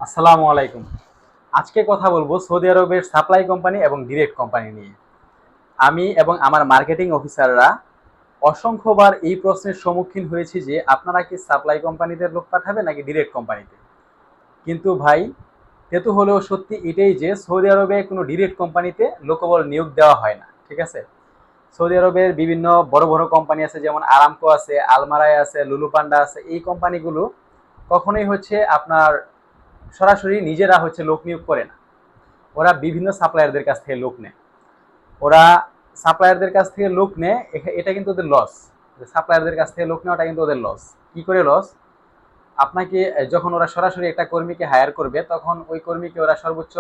আসসালামু আলাইকুম। আজকে কথা বলবো সৌদি আরবের সাপ্লাই কোম্পানি এবং ডিরেক্ট কোম্পানি নিয়ে। আমি এবং আমার মার্কেটিং অফিসাররা অসংখ্যবার এই প্রশ্নের সম্মুখীন হয়েছি যে আপনারা কি সাপ্লাই কোম্পানিতে লোক পাঠাবেন নাকি ডিরেক্ট কোম্পানিতে। কিন্তু ভাই, তেতু হলেও সত্যি এটাই যে সৌদি আরবে কোনো ডিরেক্ট কোম্পানিতে লোকবল নিয়োগ দেওয়া হয় না, ঠিক আছে। সৌদি আরবের বিভিন্ন বড় বড় কোম্পানি আছে, যেমন আরামকো আছে, আলমারাই আছে, লুলু পান্ডা আছে। এই কোম্পানিগুলো কখনোই আপনার সরাসরি নিজেরা লোক নিয়োগ করে না। ওরা বিভিন্ন সাপ্লায়ারদের কাছ থেকে লোক নেয়। ওরা সাপ্লায়ারদের কাছ থেকে লোক নেয়, এটা কিন্তু ওদের লস। সাপ্লায়ারদের কাছ থেকে লোক নেওয়াটা কিন্তু ওদের লস। কি করে লস? আপনাকে যখন ওরা সরাসরি একটা কর্মীকে হায়ার করবে, তখন ওই কর্মীকে ওরা সর্বোচ্চ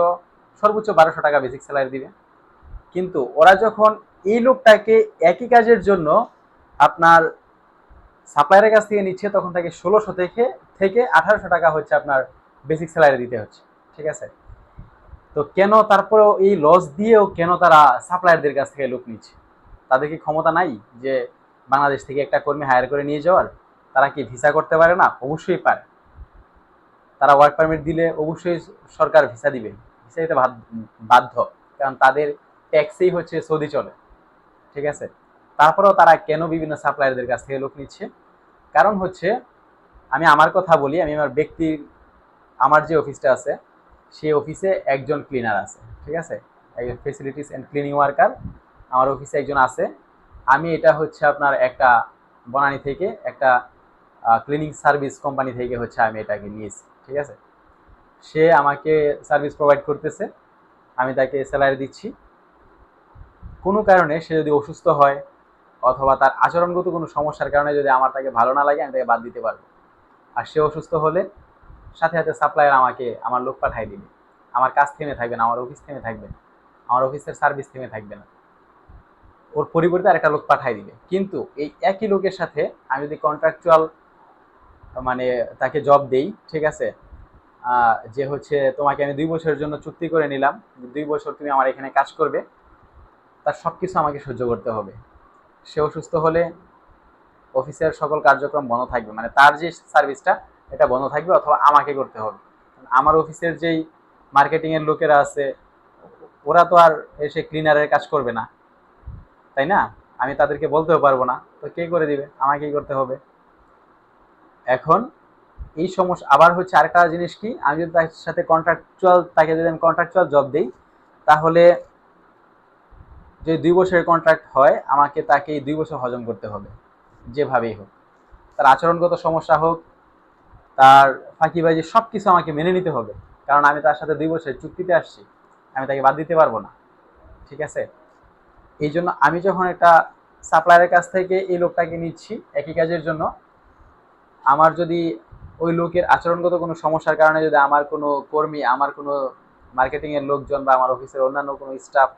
সর্বোচ্চ 1200 টাকা বেসিক স্যালারি দিবে। কিন্তু ওরা যখন এই লোকটাকে একই কাজের জন্য আপনার সাপ্লায়ারের কাছ থেকে নিচ্ছে, তখন তাকে 1600 থেকে থেকে 1800 টাকা আপনার বেসিক স্যালারি দিতে হচ্ছে, ঠিক আছে। তো কেন তারপরেও এই লস দিয়েও কেন তারা সাপ্লায়ারদের কাছ থেকে লোক নিচ্ছে? তাদের কি ক্ষমতা নাই যে বাংলাদেশ থেকে একটা কর্মী হায়ার করে নিয়ে যাওয়ার? তারা কি ভিসা করতে পারে না? অবশ্যই পারে। তারা ওয়ার্ক পারমিট দিলে অবশ্যই সরকার ভিসা দিবে, ভিসা দিতে বাধ্য। কারণ তাদের ট্যাক্সেই সৌদি চলে, ঠিক আছে। তারপরেও তারা কেন বিভিন্ন সাপ্লায়ারদের কাছ থেকে লোক নিচ্ছে? কারণ আমি আমার কথা বলি, আমি আমার ব্যক্তির, আমার যে অফিসটা আছে সেই অফিসে একজন ক্লিনার আছে, ঠিক আছে। একজন ফেসিলিটিস অ্যান্ড ক্লিনিং ওয়ার্কার আমার অফিসে একজন আছে। আমি এটা আপনার একটা বনানী থেকে একটা ক্লিনিং সার্ভিস কোম্পানি থেকে আমি এটাকে নিয়েছি, ঠিক আছে। সে আমাকে সার্ভিস প্রোভাইড করতেছে, আমি তাকে স্যালারি দিচ্ছি। কোনো কারণে সে যদি অসুস্থ হয় অথবা তার আচরণগত কোনো সমস্যার কারণে যদি আমার তাকে ভালো না লাগে, আমি তাকে বাদ দিতে পারবো। আর সে অসুস্থ হলে সাথে সাথে সাপ্লায়ার আমাকে আমার লোক পাঠাই দিবে। আমার কাজ থেমে থাকবে না, আমার অফিস থেমে থাকবে না, আমার অফিসের সার্ভিস থেমে থাকবে না। ওর পরিবর্তে আরেকটা লোক পাঠাই দিবে। কিন্তু এই একই লোকের সাথে আমি যদি কন্ট্রাকচুয়াল মানে তাকে জব দেই, ঠিক আছে, যে তোমাকে আমি 2 বছরের জন্য চুক্তি করে নিলাম, 2 বছর তুমি আমার এখানে কাজ করবে, তার সব কিছু আমাকে সহ্য করতে হবে। সে অসুস্থ হলে অফিসের সকল কার্যক্রম বন্ধ থাকবে, মানে তার যে সার্ভিসটা এটা বন্ধ থাকবে, অথবা আমাকে করতে হবে। আমার অফিসের যেই মার্কেটিং এর লোকেরা আছে, ওরা তো আর এসে ক্লিনারের কাজ করবে না, তাই না? আমি তাদেরকে বলতেও পারবো না, তো কে করে দিবে? আমাকেই করতে হবে। এখন এই সমস্যা আবার আরেকটা জিনিস কি, আমি যদি তার সাথে তাকে যদি আমি কন্ট্রাকচুয়াল জব দিই, তাহলে যে 2 বছরের কন্ট্রাক্ট হয়, আমাকে তাকে এই 2 বছর হজম করতে হবে, যেভাবেই হোক। তার আচরণগত সমস্যা হোক, তার ফাঁকিবাজি, সবকিছু আমাকে মেনে নিতে হবে। কারণ আমি তার সাথে 2 বছরের চুক্তিতে আসছি, আমি তাকে বাদ দিতে পারবো না, ঠিক আছে। এই জন্য আমি যখন একটা সাপ্লায়ারের কাছ থেকে এই লোকটাকে নিচ্ছি একই কাজের জন্য, আমার যদি ওই লোকের আচরণগত কোনো সমস্যার কারণে যদি আমার কোনো কর্মী, আমার কোনো মার্কেটিং এর লোকজন বা আমার অফিসের অন্যান্য কোনো স্টাফ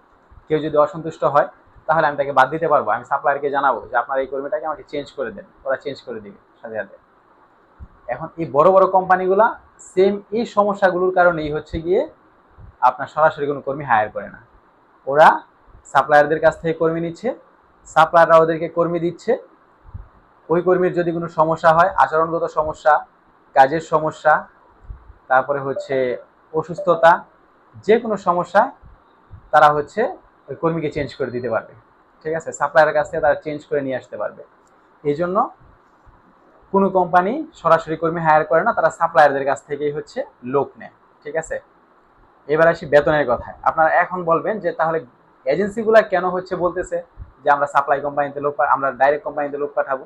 কেউ যদি অসন্তুষ্ট হয়, তাহলে আমি তাকে বাদ দিতে পারবো। আমি সাপ্লায়ারকে জানাবো যে আপনার এই কর্মীটাকে আমাকে চেঞ্জ করে দেন, ওরা চেঞ্জ করে দিবে সাথে সাথে। এখন এই বড় বড় কোম্পানিগুলা সেম এই সমস্যাগুলোর কারণেই গিয়ে আপনার সরাসরি কোনো কর্মী হায়ার করে না। ওরা সাপ্লায়ারদের কাছ থেকে কর্মী নিচ্ছে, সাপ্লায়াররা ওদেরকে কর্মী দিচ্ছে। ওই কর্মীর যদি কোনো সমস্যা হয়, আচরণগত সমস্যা, কাজের সমস্যা, তারপরে অসুস্থতা, যে কোনো সমস্যা, তারা ওই কর্মীকে চেঞ্জ করে দিতে পারবে, ঠিক আছে। সাপ্লায়ারের কাছ থেকে তারা চেঞ্জ করে নিয়ে আসতে পারবে। এই জন্য কোনো কোম্পানি সরাসরি কর্মী হায়ার করে না, তারা সাপ্লায়ারদের কাছ থেকেই লোক নেয়, ঠিক আছে। এবার আসি বেতনের কথায়। আপনারা এখন বলবেন যে তাহলে এজেন্সিগুলা কেন বলতেছে যে আমরা সাপ্লাই কোম্পানিতে লোক, আমরা ডাইরেক্ট কোম্পানিতে লোক পাঠাবো?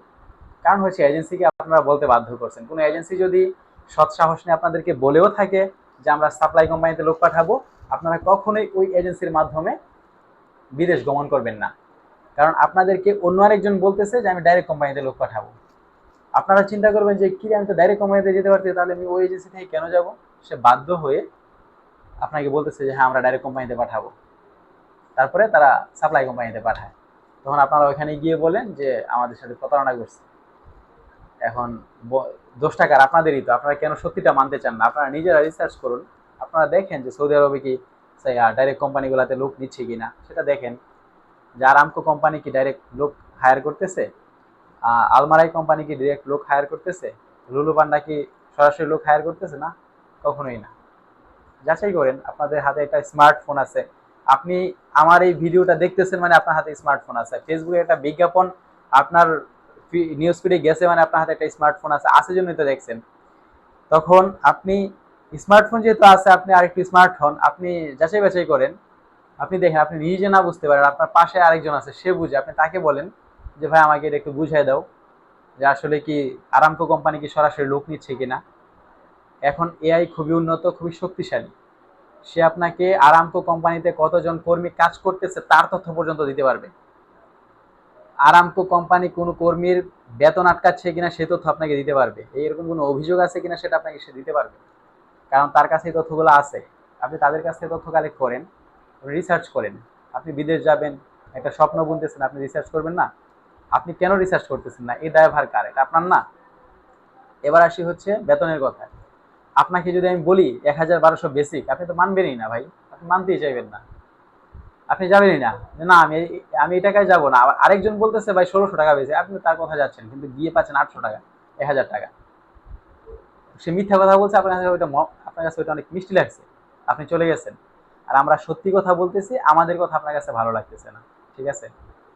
কারণ এজেন্সিকে আপনারা বলতে বাধ্য করছেন। কোনো এজেন্সি যদি সৎ সাহস নিয়ে আপনাদেরকে বলেও থাকে যে আমরা সাপ্লাই কোম্পানিতে লোক পাঠাবো, আপনারা কখনোই ওই এজেন্সির মাধ্যমে বিদেশ গমন করবেন না। কারণ আপনাদেরকে অন্য আরেকজন বলতেছে যে আমি ডাইরেক্ট কোম্পানিতে লোক পাঠাবো। আপনারা চিন্তা করবেন যে কি, আমি তো ডাইরেক্ট কোম্পানিতে যেতে পারছি, তাহলে আমি ওই এজেন্সি থেকে কেন যাব? সে বাধ্য হয়ে আপনাকে বলতেছে যে হ্যাঁ আমরা ডাইরেক্ট কোম্পানিতে পাঠাবো, তারপরে তারা সাপ্লাই কোম্পানিতে পাঠায়। তখন আপনারা ওইখানে গিয়ে বলেন যে আমাদের সাথে প্রতারণা করছে। এখন দোষটা কার? আপনাদেরই তো। আপনারা কেন সত্যিটা মানতে চান না? আপনারা নিজেরা রিসার্চ করুন, আপনারা দেখেন যে সৌদি আরবে কি ডাইরেক্ট কোম্পানিগুলোতে লোক নিচ্ছে কিনা, সেটা দেখেন। যে আরামকো কোম্পানি কি ডাইরেক্ট লোক হায়ার করতেছে? আলমারাই কোম্পানি কি ডিরেক্ট লোক হায়ার করতেছে? লুলু পান্ডা কি সরাসরি লোক হায়ার করতেছে? না, কখনোই না। যাচাই করেন। আপনাদের হাতে একটা স্মার্টফোন আছে, আপনি আমার এই ভিডিওটা দেখতেছেন মানে আপনার হাতে স্মার্টফোন আছে। ফেসবুকে একটা বিজ্ঞাপন আপনার নিউজ ফিডে গেছে মানে আপনার হাতে একটা স্মার্টফোন আছে জন্যই তো দেখছেন। তখন আপনি স্মার্টফোন যেহেতু আছে, আপনি আরেকটু স্মার্ট হন, আপনি যাচাই বাছাই করেন। আপনি দেখেন, আপনি নিজে না বুঝতে পারেন, আপনার পাশে আরেকজন আছে, সে বুঝে, আপনি তাকে বলেন যে ভাই আমাকে এটা একটু বুঝাই দাও যে আসলে কি আরামকো কোম্পানি কি সরাসরি লোক নিচ্ছে কিনা। এখন এআই খুবই উন্নত, খুবই শক্তিশালী, সে আপনাকে আরামকো কোম্পানিতে কতজন কর্মী কাজ করতেছে তার তথ্য পর্যন্ত দিতে পারবে। আরামকো কোম্পানি কোনো কর্মীর বেতন আটকাচ্ছে কিনা সে তথ্য আপনাকে দিতে পারবে। এইরকম কোনো অভিযোগ আছে কিনা সেটা আপনাকে সে দিতে পারবে, কারণ তার কাছে এই তথ্যগুলো আছে। আপনি তাদের কাছ থেকে তথ্য কালেক্ট করেন, রিসার্চ করেন। আপনি বিদেশ যাবেন, একটা স্বপ্ন বুনতেছেন, আপনি রিসার্চ করবেন না? আপনি কেন রিসার্চ করতেছেন না? এই দায়ভার কার? এটা আপনার না? এবার আসি হচ্ছে বেতনের কথা। আপনাকে যদি আমি বলি ১,১২০০ বেসিক, আপনি তো মানবেনই না ভাই, আপনি মানতেই চাইবেন না, আপনি যাবেনই না যে না আমি আমি এই টাকায় যাবো না। আবার আরেকজন বলতেছে ভাই ১৬০০ টাকা বেশি, আপনি তার কথা যাচ্ছেন কিন্তু গিয়ে পাচ্ছেন ৮০০ টাকা, ১,০০০ টাকা। সে মিথ্যা কথা বলছে, আপনার কাছে ওইটা আপনার কাছে ওইটা অনেক মিষ্টি লাগছে, আপনি চলে গেছেন। আর আমরা সত্যি কথা বলতেছি, আমাদের কথা আপনার কাছে ভালো লাগতেছে না। ঠিক আছে,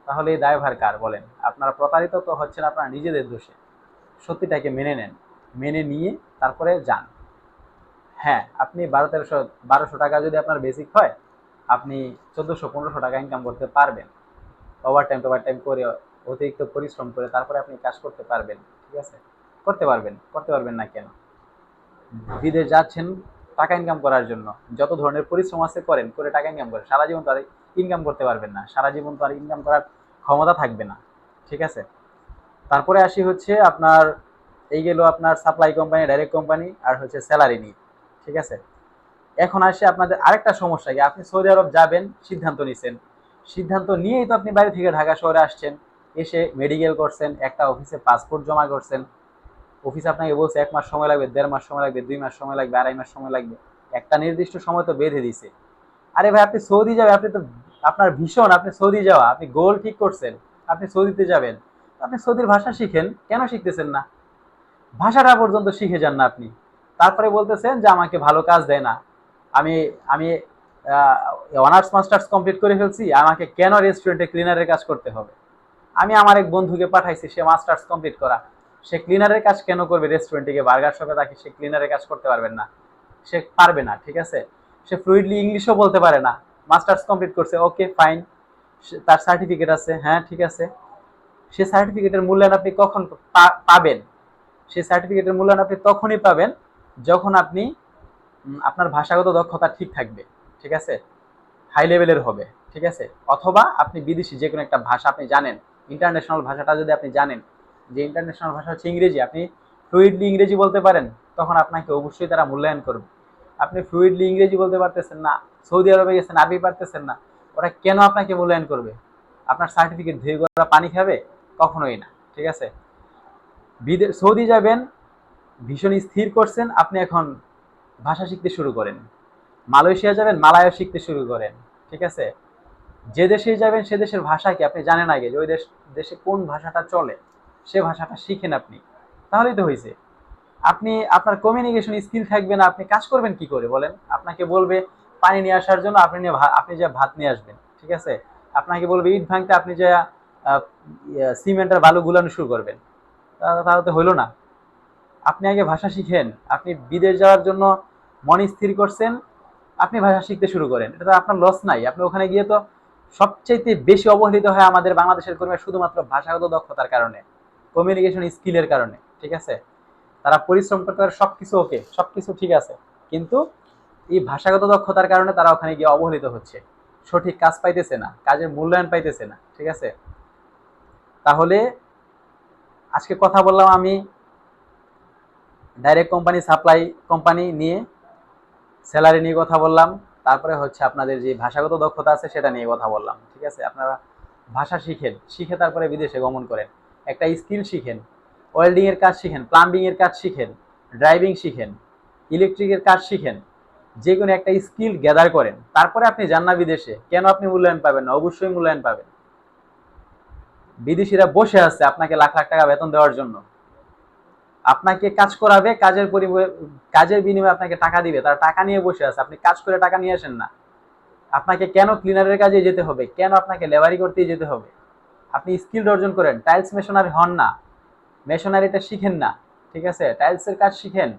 তাহলে এই দায়ভার কার বলেন? আপনারা প্রতারিত তো হচ্ছেন আপনারা নিজেদের দোষে। সত্যিটাকে মেনে নেন, মেনে নিয়ে তারপরে যান। হ্যাঁ, আপনি ১২00-১৩00 ১২০০ টাকা যদি আপনার বেসিক হয়, আপনি ১৪০০-১৫০০ টাকা ইনকাম করতে পারবেন। ওভারটাইম করে, অতিরিক্ত পরিশ্রম করে তারপরে আপনি কাজ করতে পারবেন। ঠিক আছে, করতে পারবেন, করতে পারবেন না কেন? বিদেশ যাচ্ছেন টাকা ইনকাম করার জন্য, যত ধরনের পরিশ্রম আছে করেন, করে টাকা ইনকাম করেন। সারা জীবন তো আর ইনকাম করতে পারবেন না, সারা জীবন তো আর ইনকাম করার ক্ষমতা থাকবে না। ঠিক আছে, তারপরে আসি হচ্ছে আপনার, এই গেল আপনার সাপ্লাই কোম্পানি, ডাইরেক্ট কোম্পানি, আর হচ্ছে স্যালারি নিয়ে। ঠিক আছে, এখন আসে আপনাদের আরেকটা সমস্যা, কি আপনি সৌদি আরব যাবেন, সিদ্ধান্ত নিছেন, সিদ্ধান্ত নিয়েই তো আপনি বাড়ি থেকে ঢাকা শহরে আসছেন, এসে মেডিকেল করছেন, একটা অফিসে পাসপোর্ট জমা করছেন, অফিস আপনাকে বলছে ১ মাস সময় লাগবে, ১.৫ মাস সময় লাগবে, ২ মাস সময় লাগবে, ২.৫ মাস সময় লাগবে, একটা নির্দিষ্ট সময় তো বেঁধে দিছে। আরে ভাই আপনি সৌদি যাবেন, আপনি তো আপনার ভীষণ, আপনি সৌদি যাওয়া, আপনি গোল ঠিক করছেন, আপনি সৌদিতে যাবেন, আপনি সৌদির ভাষা শিখেন, কেন শিখতেছেন না? ভাষাটা পর্যন্ত শিখে যান না আপনি, তারপরে বলতেছেন যে আমাকে ভালো কাজ দেয় না। আমি আমি অনার্স মাস্টার্স কমপ্লিট করে ফেলছি, আমাকে কেন রেস্টুরেন্টে ক্লিনারের কাজ করতে হবে? আমি আমার এক বন্ধুকে পাঠাইছি, সে মাস্টার্স কমপ্লিট করা, সে ক্লিনারের কাজ কেন করবে? রেস্টুরেন্টে গিয়ে বার্গার শপে তাকে সে ক্লিনারের কাজ করতে পারবেন না, সে পারবে না। ঠিক আছে, সে ফ্লুইডলি ইংলিশও বলতে পারে না, মাস্টার্স কমপ্লিট করছে, ওকে ফাইন, তার সার্টিফিকেট আছে, হ্যাঁ ঠিক আছে। সে সার্টিফিকেটের মূল্যায়ন আপনি কখন পাবেন? সেই সার্টিফিকেটের মূল্যায়ন আপনি তখনই পাবেন যখন আপনি আপনার ভাষাগত দক্ষতা ঠিক থাকবে। ঠিক আছে, হাই লেভেলের হবে। ঠিক আছে, অথবা আপনি বিদেশি যে কোনো একটা ভাষা আপনি জানেন, ইন্টারন্যাশনাল ভাষাটা যদি আপনি জানেন, যে ইন্টারন্যাশনাল ভাষা হচ্ছে ইংরেজি, আপনি ফ্লুইডলি ইংরেজি বলতে পারেন, তখন আপনাকে অবশ্যই তারা মূল্যায়ন করবে। আপনি ফ্লুইডলি ইংরেজি বলতে পারতেছেন না, সৌদি আরবে গেছেন আরবি পারতেছেন না, ওরা কেন আপনাকে মূল্যায়ন করবে? আপনার সার্টিফিকেট ধুয়ে গড়া পানি খাবে? কখনোই না। ঠিক আছে, সৌদি যাবেন, ভীষণ স্থির করছেন, আপনি এখন ভাষা শিখতে শুরু করেন। মালয়েশিয়া যাবেন, মালয় শিখতে শুরু করেন। ঠিক আছে, যে দেশে যাবেন সে দেশের ভাষা কি আপনি জানেন আগে, যে ওই দেশে কোন ভাষাটা চলে, সে ভাষাটা শিখেন আপনি, তাহলেই তো হয়েছে। আপনি আপনার কমিউনিকেশন স্কিল থাকবে না, আপনি কাজ করবেন কি করে বলেন? আপনাকে বলবে পানি নিয়ে আসার জন্য, আপনি যে ভাত নিয়ে আসবেন। ঠিক আছে, আপনাকে বলবে ইট ভাঙতে, আপনি যে সিমেন্টের বালু গুলানো শুরু করবেন, তাহলে তো হইলো না। আপনি আগে ভাষা শিখেন। আপনি বিদেশ যাওয়ার জন্য মন স্থির করছেন, আপনি ভাষা শিখতে শুরু করেন, এটা তো আপনার লস নাই। আপনি ওখানে গিয়ে তো সবচাইতে বেশি অবহেলিত হয় আমাদের বাংলাদেশের কর্মীরা শুধুমাত্র ভাষাগত দক্ষতার কারণে, কমিউনিকেশন স্কিলের কারণে। ঠিক আছে, তারা পরিশ্রম করতে পারে, সবকিছু ওকে, সবকিছু ঠিক আছে, কিন্তু এই ভাষাগত দক্ষতার কারণে তারা ওখানে গিয়ে অবহেলিত হচ্ছে, সঠিক কাজ পাইতেছে না, কাজের মূল্যায়ন পাইতেছে না। ঠিক আছে, তাহলে আজকে কথা বললাম আমি ডাইরেক্ট কোম্পানি, সাপ্লাই কোম্পানি নিয়ে, স্যালারি নিয়ে কথা বললাম, তারপরে হচ্ছে আপনাদের যে ভাষাগত দক্ষতা আছে সেটা নিয়ে কথা বললাম। ঠিক আছে, আপনারা ভাষা শিখেন, শিখে তারপরে বিদেশে গমন করেন, একটা স্কিল শিখেন, ওয়েল্ডিং এর কাজ শিখেন, প্লাম্বিং এর কাজ শিখেন, ড্রাইভিং শিখেন, ইলেকট্রিকের কাজ শিখেন, যে কোনো একটা স্কিল গ্যাদার করেন, তারপরে আপনি যান না বিদেশে। কেন আপনি মূল্যায়ন পাবেন না? অবশ্যই মূল্যায়ন পাবেন। বিদেশিরা বসে আছে আপনাকে লাখ লাখ টাকা বেতন দেওয়ার জন্য, আপনাকে কাজ করাবে, কাজের বিনিময়ে আপনাকে টাকা দিবে, তারা টাকা নিয়ে বসে আছে, আপনি কাজ করে টাকা নিয়ে আসেন না। আপনাকে কেন ক্লিনারের কাজে যেতে হবে, কেন আপনাকে লেবারি করতেই যেতে হবে? আপনি স্কিল অর্জন করেন, টাইলস মেশনারি হন না, মেশনারিটা শিখেন না, ঠিক আছে, টাইলসের কাজ শিখেন।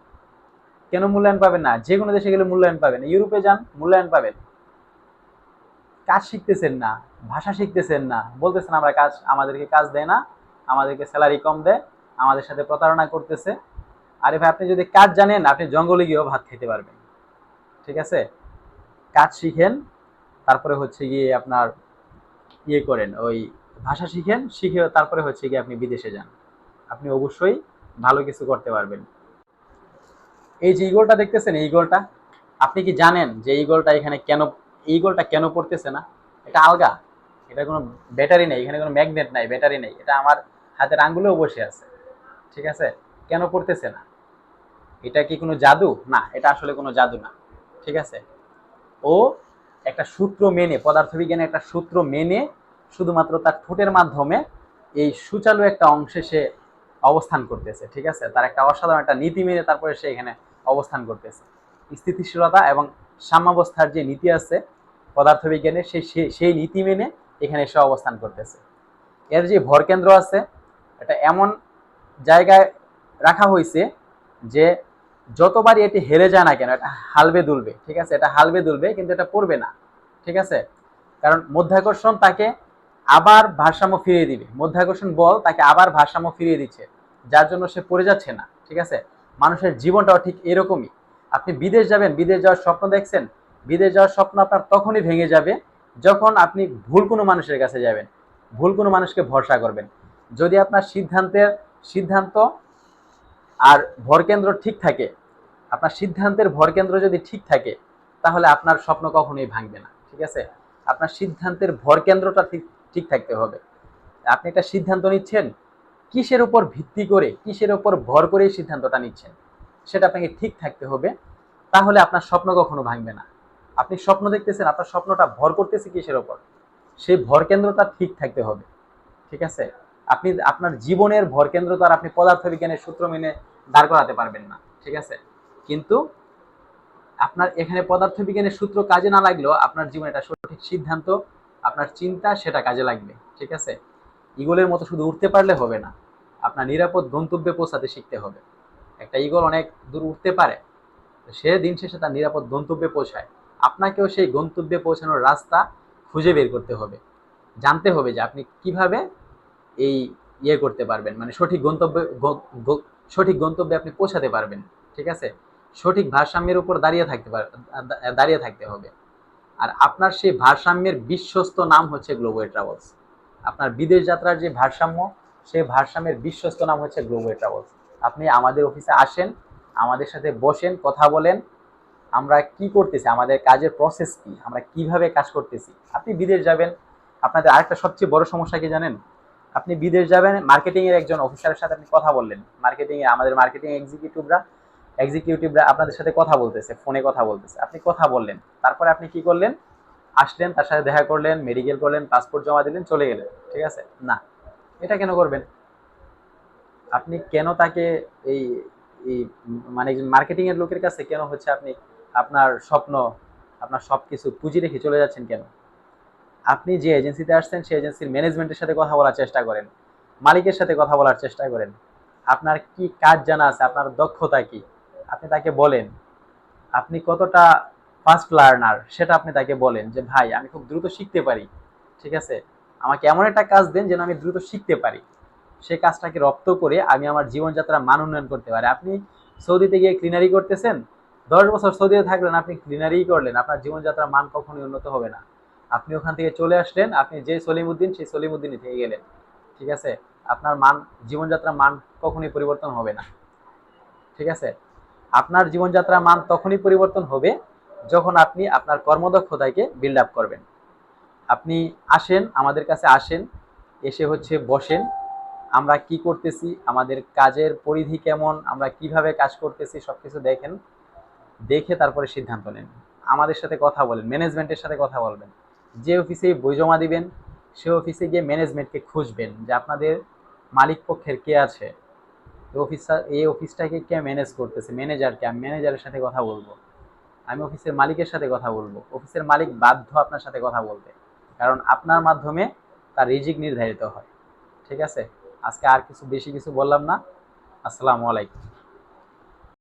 কেন মূল্যায়ন পাবেন না? যে কোনো দেশে গেলে মূল্যায়ন পাবেন, ইউরোপে যান মূল্যায়ন পাবেন। কাজ শিখতেছেন না, ভাষা শিখতেছেন না, বলতেছেন আমরা কাজ, আমাদেরকে কাজ দেয় না, আমাদেরকে স্যালারি কম দেয়, আমাদের সাথে প্রতারণা করতেছে। আরে ভাই, আপনি যদি কাজ জানেন আপনি জঙ্গলে গিয়েও ভাত খেতে পারবেন, ঠিক আছে? কাজ শিখেন, তারপরে হচ্ছে গিয়ে আপনার করেন, ওই ভাষা শিখেন, শিখে তারপরে হচ্ছে গিয়ে আপনি বিদেশে যান, আপনি অবশ্যই ভালো কিছু করতে পারবেন। এই যে ইগলটা দেখতেছেন, এই ইগলটা, আপনি কি জানেন যে ইগলটা এখানে কেন, ইগলটা কেন পড়তেছে না? এটা আলগা, এটা কোনো ব্যাটারি নেই, এখানে কোনো ম্যাগনেট নাই, ব্যাটারি নেই, এটা আমার হাতের আঙ্গুলেও বসে আছে, ঠিক আছে? কেন পড়তেছে না? এটা কি কোনো জাদু? না, এটা আসলে কোনো জাদু না, ঠিক আছে? ও একটা সূত্র মেনে, পদার্থবিজ্ঞানের একটা সূত্র মেনে শুধুমাত্র তার ঠোঁটের মাধ্যমে এই সুচালু একটা অংশে সে অবস্থান করতেছে, ঠিক আছে? তার একটা অসাধারণ একটা নীতি মেনে তারপরে সে এখানে অবস্থান করতেছে। স্থিতিশীলতা এবং সাম্যাবস্থার যে নীতি আছে পদার্থবিজ্ঞানের, সেই নীতি মেনে এখানে সে অবস্থান করতেছে। এর যে ভরকেন্দ্র আছে, এটা এমন জায়গায় রাখা হয়েছে যে যতবারই এটি হেরে যায় না কেন, এটা হালবে দুলবে, ঠিক আছে? এটা হালবে দুলবে, কিন্তু এটা পড়বে না, ঠিক আছে? কারণ মধ্যাকর্ষণ তাকে আবার ভারসাম্য ফিরিয়ে দিবে, মধ্যাকর্ষণ বল তাকে আবার ভারসাম্য ফিরিয়ে দিচ্ছে, যার জন্য সে পড়ে যাচ্ছে না, ঠিক আছে? মানুষের জীবনটাও ঠিক এরকমই। আপনি বিদেশ যাবেন, বিদেশ যাওয়ার স্বপ্ন দেখছেন, বিদেশ যাওয়ার স্বপ্ন আপনার তখনই ভেঙে যাবে যখন আপনি ভুল কোনো মানুষের কাছে যাবেন, ভুল কোনো মানুষকে ভরসা করবেন। যদি আপনার সিদ্ধান্ত আর ভরকেন্দ্র ঠিক থাকে, আপনার সিদ্ধান্তের ভরকেন্দ্র যদি ঠিক থাকে, তাহলে আপনার স্বপ্ন কখনোই ভাঙবে না, ঠিক আছে? আপনার সিদ্ধান্তের ভরকেন্দ্রটা ঠিক ঠিক থাকতে হবে। আপনি একটা সিদ্ধান্ত নিচ্ছেন, কিসের উপর ভিত্তি করে, কিসের উপর ভর করে এই সিদ্ধান্তটা নিচ্ছেন, সেটা আপনাকে ঠিক থাকতে হবে, তাহলে আপনার স্বপ্ন কখনো ভাঙবে না। আপনি স্বপ্ন দেখতেছেন, আপনার স্বপ্নটা ভর করতেছে কিসের উপর, সেই ভরকেন্দ্রটা ঠিক থাকতে হবে, ঠিক আছে? আপনি আপনার জীবনের ভরকেন্দ্র তো আর আপনি পদার্থবিজ্ঞানের সূত্র মেনে দাঁড় করাতে পারবেন না, ঠিক আছে? কিন্তু আপনার এখানে পদার্থবিজ্ঞানের সূত্র কাজে না লাগলেও আপনার জীবনে একটা সঠিক সিদ্ধান্ত, আপনার চিন্তা, সেটা কাজে লাগবে, ঠিক আছে? ইগলের মতো শুধু উঠতে পারলে হবে না, আপনার নিরাপদ গন্তব্যে পৌঁছাতে শিখতে হবে। একটা ইগল অনেক দূর উঠতে পারে, সে দিন শেষে তার নিরাপদ গন্তব্যে পৌঁছায়। আপনাকেও সেই গন্তব্যে পৌঁছানোর রাস্তা খুঁজে বের করতে হবে, জানতে হবে যে আপনি কিভাবে এই করতে পারবেন, মানে সঠিক গন্তব্যে আপনি পৌঁছাতে পারবেন, ঠিক আছে? সঠিক ভারসাম্যের উপর দাঁড়িয়ে থাকতে হবে। আর আপনার সেই ভারসাম্যের বিশ্বস্ত নাম হচ্ছে গ্লোবাল ট্রাভেলস। আপনার বিদেশ যাত্রার যে ভারসাম্য, সেই ভারসাম্যের বিশ্বস্ত নাম হচ্ছে গ্লোবাল ট্রাভেলস। আপনি আমাদের অফিসে আসেন, আমাদের সাথে বসেন, কথা বলেন, আমরা কি করতেছি, আমাদের কাজের প্রসেস কি, আমরা কিভাবে কাজ করতেছি। আপনি বিদেশ যাবেন, আপনাদের আরেকটা সবচেয়ে বড় সমস্যা কি জানেন? আপনি বিদেশ যাবেন, মার্কেটিং এর একজন অফিসারের সাথে আপনি কথা বললেন, মার্কেটিং এ আমাদের মার্কেটিং এক্সিকিউটিভরা আপনাদের সাথে কথা বলতেছে, ফোনে কথা বলতেছে, আপনি কথা বললেন, তারপরে আপনি কি করলেন? আসলেন, তার সাথে দেখা করলেন, মেডিকেল করলেন, পাসপোর্ট জমা দিলেন, চলে গেলেন, ঠিক আছে? না, এটা কেন করবেন? আপনি কেন তাকে এই এই মানে মার্কেটিং এর লোকের কাছে কেন হচ্ছে আপনি আপনার স্বপ্ন, আপনার সবকিছু পুঁজি রেখে চলে যাচ্ছেন কেন? আপনি যে এজেন্সিতে আসছেন সেই এজেন্সির ম্যানেজমেন্টের সাথে কথা বলার চেষ্টা করেন, মালিকের সাথে কথা বলার চেষ্টা করেন, আপনার কি কাজ জানা আছে, আপনার দক্ষতা কি, আপনি তাকে বলেন। আপনি কতটা ফাস্ট লার্নার সেটা আপনি তাকে বলেন যে ভাই আমি খুব দ্রুত শিখতে পারি, ঠিক আছে? আমাকে এমন একটা কাজ দেন যেন আমি দ্রুত শিখতে পারি, সেই কাজটাকে রপ্ত করে আমি আমার জীবনযাত্রার মান উন্নয়ন করতে পারি। আপনি সৌদিতে গিয়ে ক্লিনারি করতেছেন, 10 বছর সৌদিতে থাকলেন, আপনি ক্লিনারি করলেন, আপনার জীবনযাত্রার মান কখনোই উন্নত হবে না। আপনি ওখান থেকে চলে আসলেন, আপনি যে সলিমউদ্দিন সেই সলিমউদ্দিনই থেকে গেলেন, ঠিক আছে? আপনার জীবনযাত্রার মান কখনোই পরিবর্তন হবে না, ঠিক আছে? আপনার জীবনযাত্রার মান তখনই পরিবর্তন হবে যখন আপনি আপনার কর্মদক্ষতাকে বিল্ড আপ করবেন। আপনি আসেন, আমাদের কাছে আসেন, এসে হচ্ছে বসেন, আমরা কি করতেছি, আমাদের কাজের পরিধি কেমন, আমরা কিভাবে কাজ করতেছি সবকিছু দেখেন, দেখে তারপরে সিদ্ধান্ত নেন। আমাদের সাথে কথা বলেন, ম্যানেজমেন্টের সাথে কথা বলবেন। যে অফিসে বই জমা দিবেন সে অফিসে গিয়ে ম্যানেজমেন্টকে খুঁজবেন যে আপনাদের মালিক পক্ষের কে আছে, এই অফিসটাকে কে ম্যানেজ করতেছে, ম্যানেজারকে, আমি ম্যানেজারের সাথে কথা বলবো, আমি অফিসের মালিকের সাথে কথা বলবো। অফিসের মালিক বাধ্য আপনার সাথে কথা বলবে, কারণ আপনার মাধ্যমে তার রিজিক নির্ধারিত হয়। ঠিক আছে, আজকে আর বেশি কিছু বললাম না। আসসালামু আলাইকুম।